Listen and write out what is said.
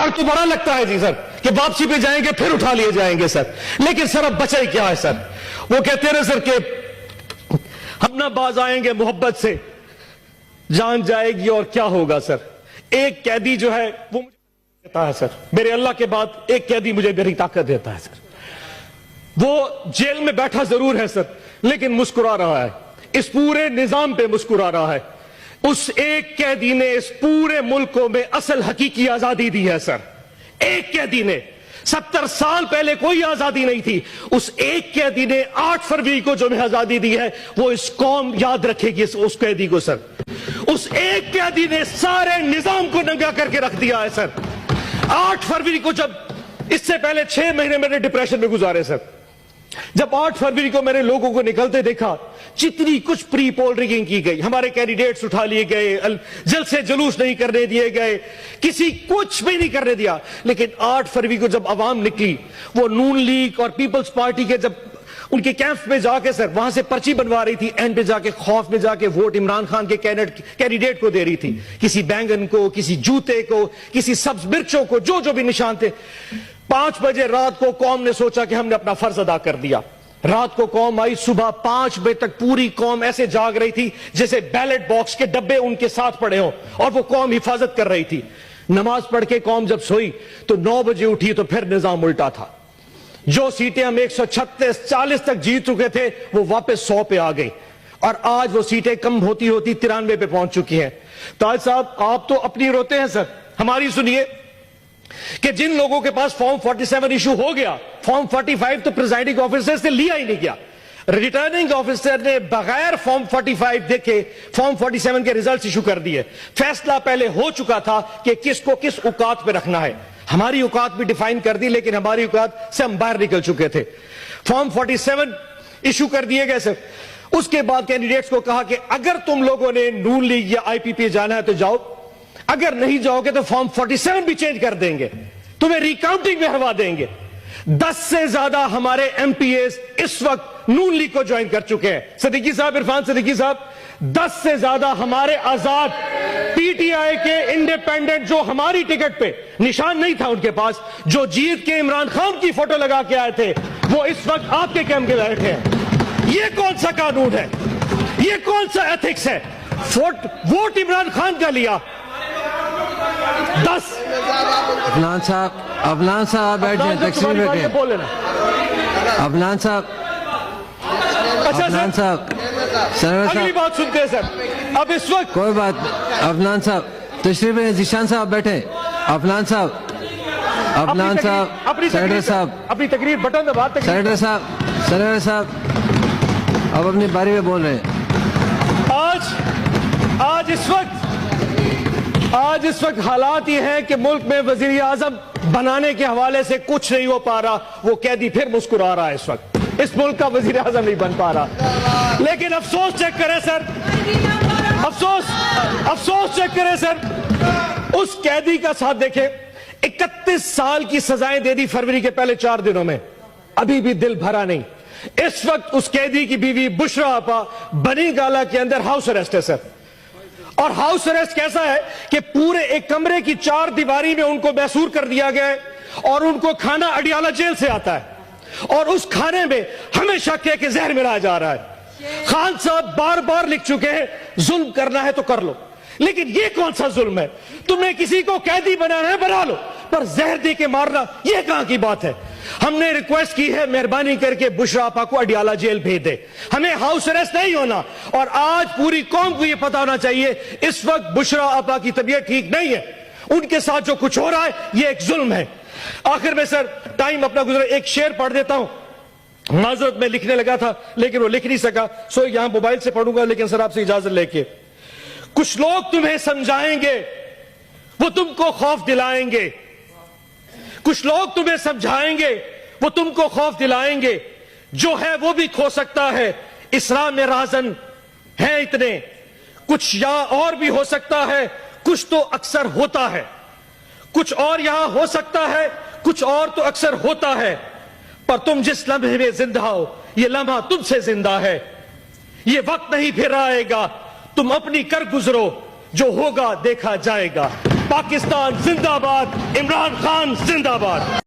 ڈر تو بڑا لگتا ہے جی سر کہ واپسی پہ جائیں گے پھر اٹھا لیے جائیں گے سر، لیکن سر اب بچا ہی کیا ہے سر؟ وہ کہتے رہے سر کہ ہم نہ باز آئیں گے محبت سے، جان جائے گی اور کیا ہوگا سر۔ ایک قیدی جو ہے وہ مجھے دیتا ہے سر، میرے اللہ کے بعد ایک قیدی مجھے میری طاقت دیتا ہے سر۔ وہ جیل میں بیٹھا ضرور ہے سر لیکن مسکرا رہا ہے، اس پورے نظام پہ مسکرا رہا ہے۔ اس ایک قیدی نے اس پورے ملک کو میں اصل حقیقی آزادی دی ہے سر، ایک قیدی نے۔ 70 سال پہلے کوئی آزادی نہیں تھی، اس ایک قیدی نے 8 فروری کو جو میں آزادی دی ہے وہ اس قوم یاد رکھے گی اس قیدی کو سر۔ اس ایک قیدی نے سارے نظام کو ننگا کر کے رکھ دیا ہے سر۔ 8 فروری کو، جب اس سے پہلے 6 مہینے میں نے ڈپریشن میں گزارے سر، جب 8 فروری کو میں نے لوگوں کو نکلتے دیکھا، جتنی کچھ پری پول ریگنگ کی گئی، ہمارے کینڈیڈیٹس اٹھا لیے گئے، جلسے جلوس نہیں کرنے دیے گئے، کسی کچھ بھی نہیں کرنے دیا، لیکن 8 فروری کو جب عوام نکلی، وہ نون لیگ اور پیپلز پارٹی کے جب ان کے کیمپ میں جا کے سر وہاں سے پرچی بنوا رہی تھی، اینڈ پہ جا کے خوف میں جا کے ووٹ عمران خان کے کینڈیڈیٹ کو دے رہی تھی، کسی بینگن کو، کسی جوتے کو، کسی سبز مرچوں کو، جو بھی نشان تھے۔ 5 بجے رات کو قوم نے سوچا کہ ہم نے اپنا فرض ادا کر دیا۔ رات کو قوم آئی، صبح 5 بجے تک پوری قوم ایسے جاگ رہی تھی جیسے بیلٹ باکس کے ڈبے ان کے ساتھ پڑے ہوں، اور وہ قوم حفاظت کر رہی تھی۔ نماز پڑھ کے قوم جب سوئی تو 9 بجے اٹھی تو پھر نظام الٹا تھا۔ جو سیٹیں ہم 136 40 تک جیت چکے تھے وہ واپس 100 پہ آ گئی، اور آج وہ سیٹیں کم ہوتی 93 پہ پہنچ چکی ہیں۔ تاج صاحب آپ تو اپنی روتے ہیں سر، ہماری سنیے کہ جن لوگوں کے پاس فارم 47 ایشو ہو گیا، فارم 45 تو پریزائڈنگ آفیسر سے لیا ہی نہیں گیا۔ ریٹرننگ آفیسر نے بغیر فارم 45 دیکھے فارم 47 کے ریزلٹس ایشو کر دیے۔ فیصلہ پہلے ہو چکا تھا کہ کس کو کس اوقات پہ رکھنا ہے، ہماری اوقات بھی ڈیفائن کر دی، لیکن ہماری اوقات سے ہم باہر نکل چکے تھے۔ فارم 47 ایشو کر دیے گئے سر۔ اس کے بعد کینڈیڈیٹس کو کہا کہ اگر تم لوگوں نے نون لیگ یا آئی پی پی جانا ہے تو جاؤ، اگر نہیں جاؤ گے تو فارم 47 بھی چینج کر دیں گے، تمہیں ریکاؤنٹنگ میں ہروا دیں گے۔ 10 سے زیادہ ہمارے ایم پی ایز اس وقت نون لیگ کو جوائن کر چکے ہیں۔ صدیقی صاحب، عرفان صدیقی صاحب، 10 سے زیادہ ہمارے آزاد پی ٹی آئی کے انڈیپینڈنٹ جو ہماری ٹکٹ پہ نشان نہیں تھا ان کے پاس، جو جیت کے عمران خان کی فوٹو لگا کے آئے تھے، وہ اس وقت آپ کے کیمپ کے بیٹھے ہیں۔ یہ کون سا قانون ہے؟ یہ کون سا ایتھکس ہے؟ ووٹ عمران خان کا لیا 10۔ افلان صاحب بیٹھ جائیں، تقسیم بیٹھیں۔ افلان صاحب، افلان صاحب، اگلی بات سنتے ہیں سر۔ اب اس وقت کوئی بات، افلان صاحب تشریف لیں، ذیشان صاحب بیٹھیں۔ افلان صاحب، افلان صاحب، سیڈر صاحب، اپنی تقریر بٹن دبا، سیڈر صاحب، سیڈر صاحب اب اپنی باری میں بول رہے ہیں۔ آج اس وقت حالات یہ ہیں کہ ملک میں وزیر اعظم بنانے کے حوالے سے کچھ نہیں ہو پا رہا، وہ قیدی پھر مسکرا رہا ہے اس وقت، اس ملک کا وزیر اعظم نہیں بن پا رہا۔ لیکن افسوس چیک کریں سر، افسوس چیک کریں سر، اس قیدی کا ساتھ دیکھیں، 31 سال کی سزائیں دے دی فروری کے پہلے 4 دنوں میں، ابھی بھی دل بھرا نہیں۔ اس وقت اس قیدی کی بیوی بشرا آپا بنی گالا کے اندر ہاؤس اریسٹ ہے سر، اور ہاؤس اریسٹ کیسا ہے کہ پورے ایک کمرے کی 4 دیواری میں ان کو محصور کر دیا گیا ہے، اور ان کو کھانا اڈیالہ جیل سے آتا ہے، اور اس کھانے میں ہمیں شک ہے کہ زہر ملایا جا رہا ہے۔ خان صاحب بار بار لکھ چکے ہیں ظلم کرنا ہے تو کر لو، لیکن یہ کون سا ظلم ہے؟ تمہیں کسی کو قیدی بنانا ہے بنا لو، پر زہر دے کے مارنا یہ کہاں کی بات ہے؟ ہم نے ریکویسٹ کی ہے مہربانی کر کے بشرا آپا کو اڈیالہ جیل بھیج دے، ہمیں ہاؤس اریسٹ نہیں ہونا، اور آج پوری قوم کو یہ پتا ہونا چاہیے اس وقت بشرا آپا کی طبیعت ٹھیک نہیں ہے، ان کے ساتھ جو کچھ ہو رہا ہے یہ ایک ظلم ہے۔ آخر میں سر ٹائم اپنا گزرا، ایک شعر پڑھ دیتا ہوں، معذرت میں لکھنے لگا تھا لیکن وہ لکھ نہیں سکا، سو یہاں موبائل سے پڑھوں گا، لیکن سر آپ سے اجازت لے کے۔ کچھ لوگ تمہیں سمجھائیں گے وہ تم کو خوف دلائیں گے، کچھ لوگ تمہیں سمجھائیں گے وہ تم کو خوف دلائیں گے، جو ہے وہ بھی کھو سکتا ہے، اسلام میں رازن ہیں اتنے، کچھ یا اور بھی ہو سکتا ہے، کچھ تو اکثر ہوتا ہے، کچھ اور یہاں ہو سکتا ہے، کچھ اور تو اکثر ہوتا ہے، پر تم جس لمحے میں زندہ ہو یہ لمحہ تم سے زندہ ہے، یہ وقت نہیں پھر آئے گا، تم اپنی کر گزرو، جو ہوگا دیکھا جائے گا۔ پاکستان زندہ باد، عمران خان زندہ باد.